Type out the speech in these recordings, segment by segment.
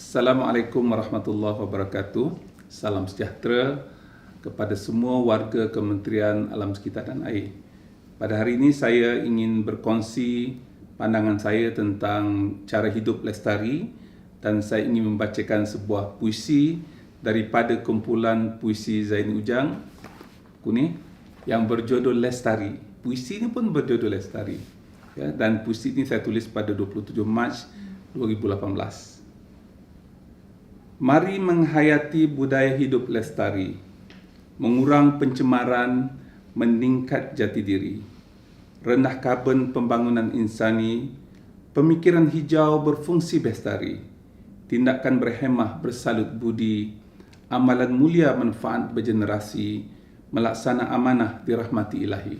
Assalamualaikum warahmatullahi wabarakatuh. Salam sejahtera kepada semua warga Kementerian Alam Sekitar dan Air. Pada hari ini saya ingin berkongsi pandangan saya tentang cara hidup lestari dan saya ingin membacakan sebuah puisi daripada kumpulan puisi Zaini Ujang Kunih yang berjudul Lestari. Puisi ini pun berjudul Lestari. Ya, dan puisi ini saya tulis pada 27 Mac 2018. Mari menghayati budaya hidup lestari, mengurang pencemaran, meningkat jati diri, rendah karbon pembangunan insani, pemikiran hijau berfungsi bestari, tindakan berhemah bersalut budi, amalan mulia manfaat bergenerasi, melaksana amanah dirahmati ilahi.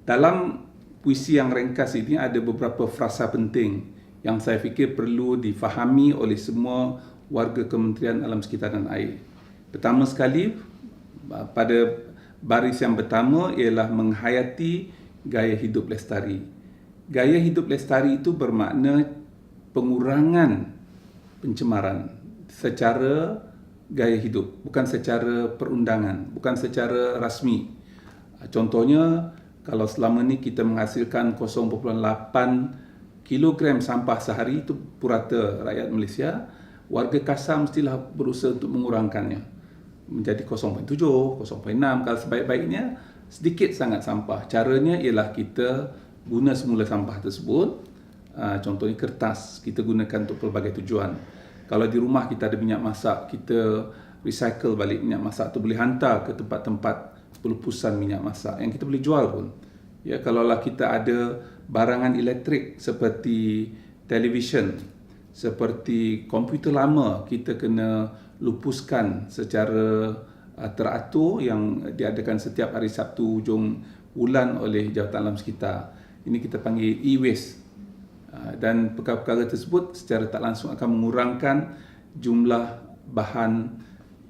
Dalam puisi yang ringkas ini ada beberapa frasa penting yang saya fikir perlu difahami oleh semua warga Kementerian Alam Sekitar dan Air. Pertama sekali, pada baris yang pertama ialah menghayati gaya hidup lestari. Gaya hidup lestari itu bermakna pengurangan pencemaran secara gaya hidup, bukan secara perundangan, bukan secara rasmi. Contohnya, kalau selama ni kita menghasilkan 0.8 kilogram sampah sehari, itu purata rakyat Malaysia, warga kasar mestilah berusaha untuk mengurangkannya menjadi 0.7, 0.6. Kalau sebaik-baiknya sedikit sangat sampah. Caranya ialah kita guna semula sampah tersebut. Contohnya kertas, kita gunakan untuk pelbagai tujuan. Kalau di rumah kita ada minyak masak, kita recycle balik minyak masak tu, boleh hantar ke tempat-tempat pelupusan minyak masak yang kita boleh jual pun. Ya, kalaulah kita ada barangan elektrik seperti televisyen, seperti komputer lama, kita kena lupuskan secara teratur yang diadakan setiap hari Sabtu hujung bulan oleh Jabatan Alam Sekitar. Ini kita panggil e-waste. Dan perkara-perkara tersebut secara tak langsung akan mengurangkan jumlah bahan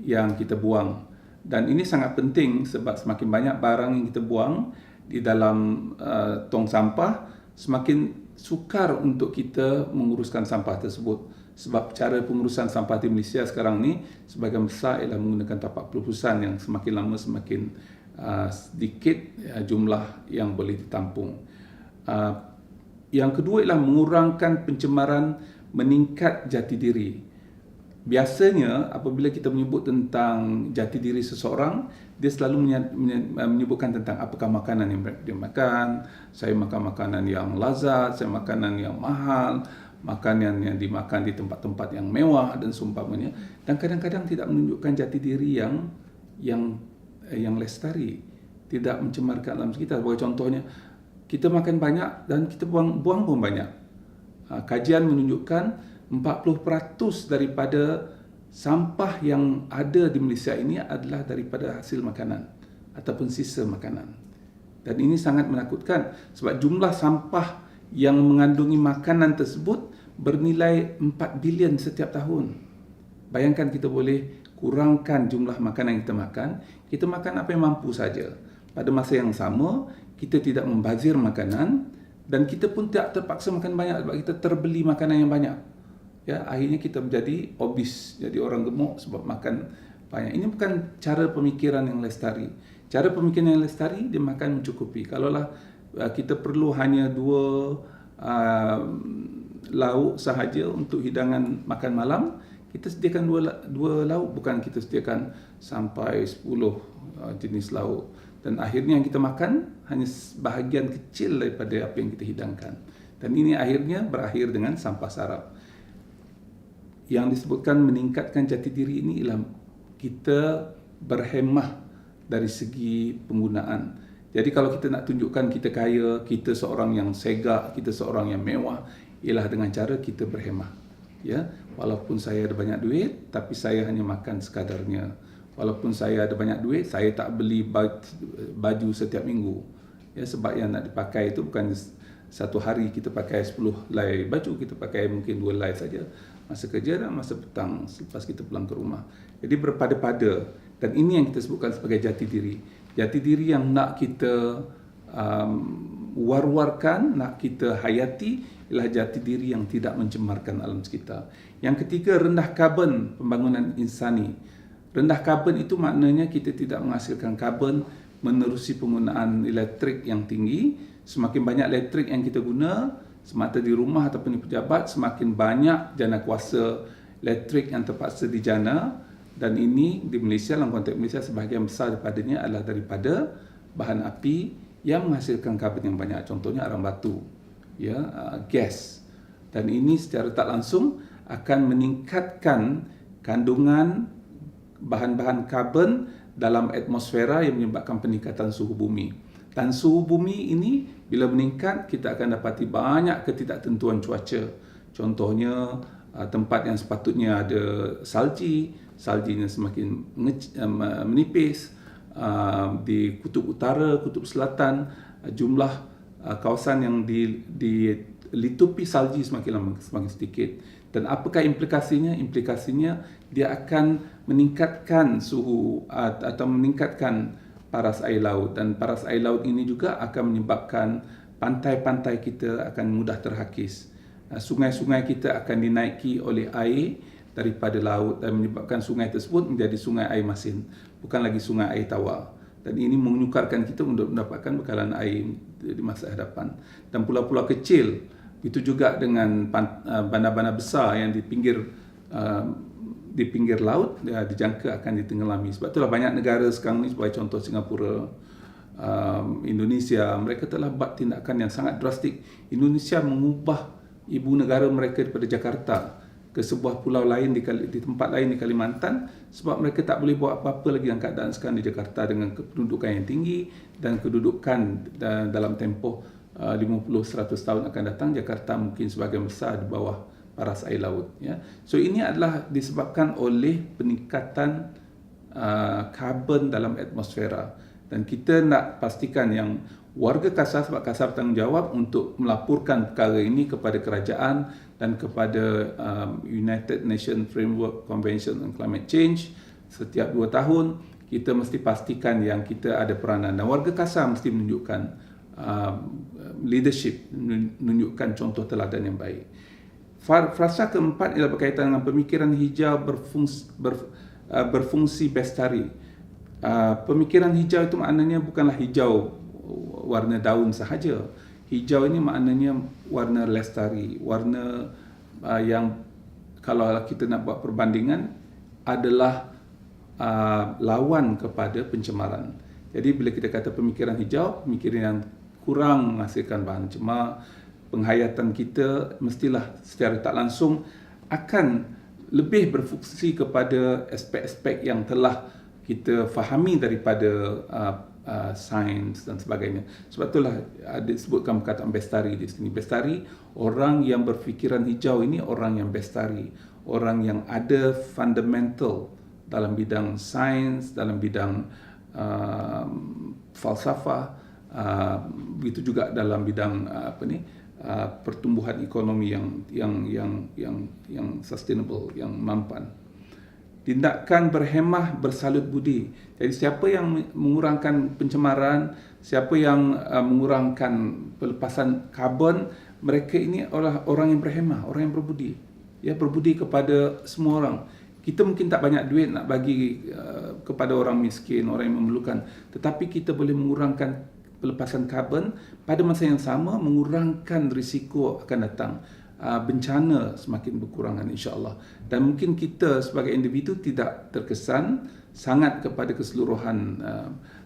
yang kita buang. Dan ini sangat penting sebab semakin banyak barang yang kita buang di dalam tong sampah, semakin sukar untuk kita menguruskan sampah tersebut. Sebab cara pengurusan sampah di Malaysia sekarang ni sebahagian besar ialah menggunakan tapak pelupusan yang semakin lama semakin sedikit jumlah yang boleh ditampung. Yang kedua ialah mengurangkan pencemaran, meningkat jati diri. Biasanya apabila kita menyebut tentang jati diri seseorang, dia selalu menyebutkan tentang apakah makanan yang dia makan. Saya makan makanan yang lazat, saya makanan yang mahal, makanan yang dimakan di tempat-tempat yang mewah dan seumpamanya. Dan kadang-kadang tidak menunjukkan jati diri yang lestari, tidak mencemarkan alam sekitar. Sebagai contohnya, kita makan banyak dan kita buang pun banyak. Kajian menunjukkan 40% daripada sampah yang ada di Malaysia ini adalah daripada hasil makanan ataupun sisa makanan. Dan ini sangat menakutkan sebab jumlah sampah yang mengandungi makanan tersebut bernilai 4 bilion setiap tahun. Bayangkan kita boleh kurangkan jumlah makanan yang kita makan apa yang mampu saja. Pada masa yang sama, kita tidak membazir makanan dan kita pun tidak terpaksa makan banyak sebab kita terbeli makanan yang banyak. Ya, akhirnya kita menjadi obes, jadi orang gemuk sebab makan banyak. Ini bukan cara pemikiran yang lestari. Cara pemikiran yang lestari, dia makan mencukupi. Kalaulah kita perlu hanya 2 lauk sahaja untuk hidangan makan malam, kita sediakan 2 lauk, bukan kita sediakan sampai 10 jenis lauk. Dan akhirnya yang kita makan hanya bahagian kecil daripada apa yang kita hidangkan. Dan ini akhirnya berakhir dengan sampah sarap. Yang disebutkan meningkatkan jati diri ini ialah kita berhemah dari segi penggunaan. Jadi kalau kita nak tunjukkan kita kaya, kita seorang yang segak, kita seorang yang mewah, ialah dengan cara kita berhemah. Ya, walaupun saya ada banyak duit, tapi saya hanya makan sekadarnya. Walaupun saya ada banyak duit, saya tak beli baju setiap minggu. Ya, sebab yang nak dipakai itu bukan satu hari kita pakai 10 helai baju, kita pakai mungkin 2 helai saja masa kerja dan masa petang selepas kita pulang ke rumah. Jadi berpada-pada, dan ini yang kita sebutkan sebagai jati diri. Jati diri yang nak kita war-warkan, nak kita hayati ialah jati diri yang tidak mencemarkan alam sekitar. Yang ketiga, rendah karbon pembangunan insani. Rendah karbon itu maknanya kita tidak menghasilkan karbon menerusi penggunaan elektrik yang tinggi. Semakin banyak elektrik yang kita guna, semata di rumah ataupun di pejabat, semakin banyak jana kuasa elektrik yang terpaksa dijana. Dan ini di Malaysia, dalam konteks Malaysia, sebahagian besar daripadanya adalah daripada bahan api yang menghasilkan karbon yang banyak. Contohnya arang batu, gas. Dan ini secara tak langsung akan meningkatkan kandungan bahan-bahan karbon dalam atmosfera yang menyebabkan peningkatan suhu bumi. Dan suhu bumi ini bila meningkat, kita akan dapati banyak ketidaktentuan cuaca. Contohnya, tempat yang sepatutnya ada saljinya semakin menipis. Di kutub utara, kutub selatan, jumlah kawasan yang dilitupi salji semakin lama semakin sedikit. Dan apakah implikasinya? Implikasinya dia akan meningkatkan suhu atau meningkatkan paras air laut, dan paras air laut ini juga akan menyebabkan pantai-pantai kita akan mudah terhakis. Sungai-sungai kita akan dinaiki oleh air daripada laut dan menyebabkan sungai tersebut menjadi sungai air masin, bukan lagi sungai air tawar. Dan ini menyukarkan kita untuk mendapatkan bekalan air di masa hadapan. Dan pulau-pulau kecil, itu juga dengan bandar-bandar besar yang di pinggir laut, dijangka akan ditenggelami. Sebab itulah banyak negara sekarang ni, sebagai contoh Singapura, Indonesia, mereka telah buat tindakan yang sangat drastik. Indonesia mengubah ibu negara mereka daripada Jakarta ke sebuah pulau lain di tempat lain di Kalimantan, sebab mereka tak boleh buat apa-apa lagi dengan keadaan sekarang di Jakarta dengan kependudukan yang tinggi dan kedudukan dalam tempoh 50-100 tahun akan datang. Jakarta mungkin sebahagian besar di bawah paras air laut. So ini adalah disebabkan oleh peningkatan karbon dalam atmosfera. Dan kita nak pastikan yang warga Kasar, sebab Kasar bertanggungjawab untuk melaporkan perkara ini kepada kerajaan dan kepada United Nations Framework Convention on Climate Change. Setiap 2 tahun kita mesti pastikan yang kita ada peranan, dan warga Kasar mesti menunjukkan leadership, menunjukkan contoh teladan yang baik. Frasa keempat ialah berkaitan dengan pemikiran hijau berfungsi bestari. Pemikiran hijau itu maknanya bukanlah hijau warna daun sahaja. Hijau ini maknanya warna lestari, warna yang kalau kita nak buat perbandingan adalah lawan kepada pencemaran. Jadi bila kita kata pemikiran hijau, pemikiran yang kurang menghasilkan bahan cemar, penghayatan kita mestilah secara tak langsung akan lebih berfungsi kepada aspek-aspek yang telah kita fahami daripada sains dan sebagainya. Sebab itulah disebutkan perkataan bestari di sini. Bestari, orang yang berfikiran hijau ini orang yang bestari, orang yang ada fundamental dalam bidang sains, dalam bidang falsafah, begitu juga dalam bidang pertumbuhan ekonomi yang sustainable, yang mampan. Tindakan berhemah bersalut budi. Jadi siapa yang mengurangkan pencemaran, siapa yang mengurangkan pelepasan karbon, mereka ini adalah orang yang berhemah, orang yang berbudi. Berbudi kepada semua orang. Kita mungkin tak banyak duit nak bagi kepada orang miskin, orang yang memerlukan, tetapi kita boleh mengurangkan pelepasan karbon, pada masa yang sama mengurangkan risiko akan datang bencana semakin berkurangan, insya-Allah. Dan mungkin kita sebagai individu tidak terkesan sangat kepada keseluruhan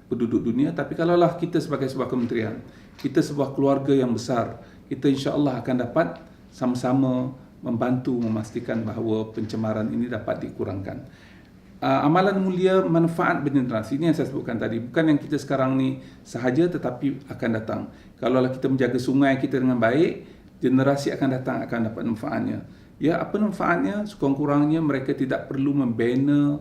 penduduk dunia, tapi kalaulah kita sebagai sebuah kementerian, kita sebuah keluarga yang besar, kita insya-Allah akan dapat sama-sama membantu memastikan bahawa pencemaran ini dapat dikurangkan. Amalan mulia manfaat bergenerasi, ini yang saya sebutkan tadi, bukan yang kita sekarang ni sahaja, tetapi akan datang. Kalaulah kita menjaga sungai kita dengan baik, generasi akan datang akan dapat manfaatnya. Apa manfaatnya? Sekurang-kurangnya mereka tidak perlu membina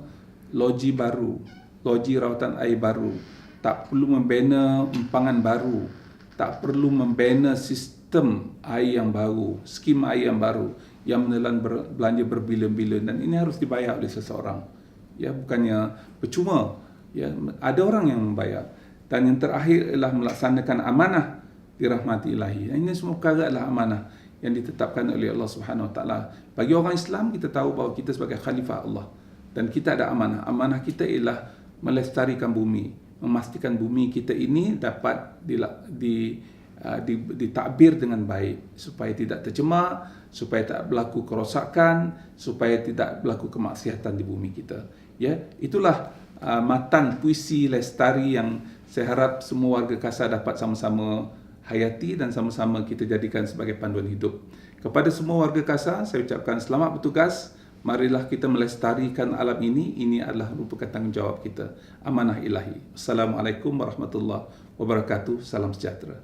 loji baru, loji rawatan air baru, tak perlu membina empangan baru, tak perlu membina sistem air yang baru, skim air yang baru yang menelan belanja berbilion-bilion, dan ini harus dibayar oleh seseorang. Bukannya percuma. Ada orang yang membayar. Dan yang terakhir ialah melaksanakan amanah dirahmati ilahi. Ini semua perkara adalah amanah yang ditetapkan oleh Allah Subhanahu Wa Taala. Bagi orang Islam, kita tahu bahawa kita sebagai khalifah Allah dan kita ada amanah. Amanah kita ialah melestarikan bumi, memastikan bumi kita ini dapat ditakbir dengan baik supaya tidak tercemar, supaya tak berlaku kerosakan, supaya tidak berlaku kemaksiatan di bumi kita. Ya, itulah matan puisi lestari yang saya harap semua warga Kasar dapat sama-sama hayati dan sama-sama kita jadikan sebagai panduan hidup. Kepada semua warga Kasar, saya ucapkan selamat bertugas. Marilah kita melestarikan alam ini. Ini adalah merupakan tanggungjawab kita. Amanah ilahi. Assalamualaikum warahmatullahi wabarakatuh. Salam sejahtera.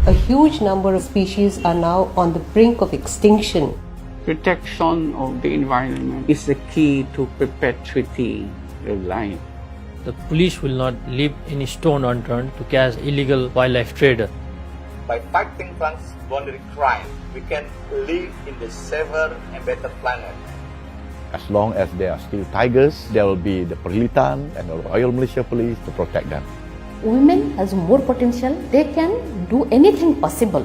A huge number of species are now on the brink of extinction. Protection of the environment is the key to perpetuity of life. The police will not leave any stone unturned to catch illegal wildlife trader. By fighting transboundary crime, we can live in the safer and better planet. As long as there are still tigers, there will be the Perlitan and the Royal Malaysia Police to protect them. Women has more potential. They can do anything possible.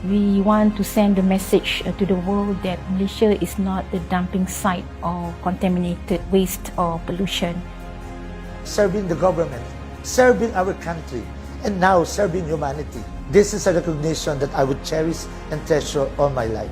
We want to send a message to the world that Malaysia is not a dumping site of contaminated waste or pollution. Serving the government, serving our country, and now serving humanity. This is a recognition that I would cherish and treasure all my life.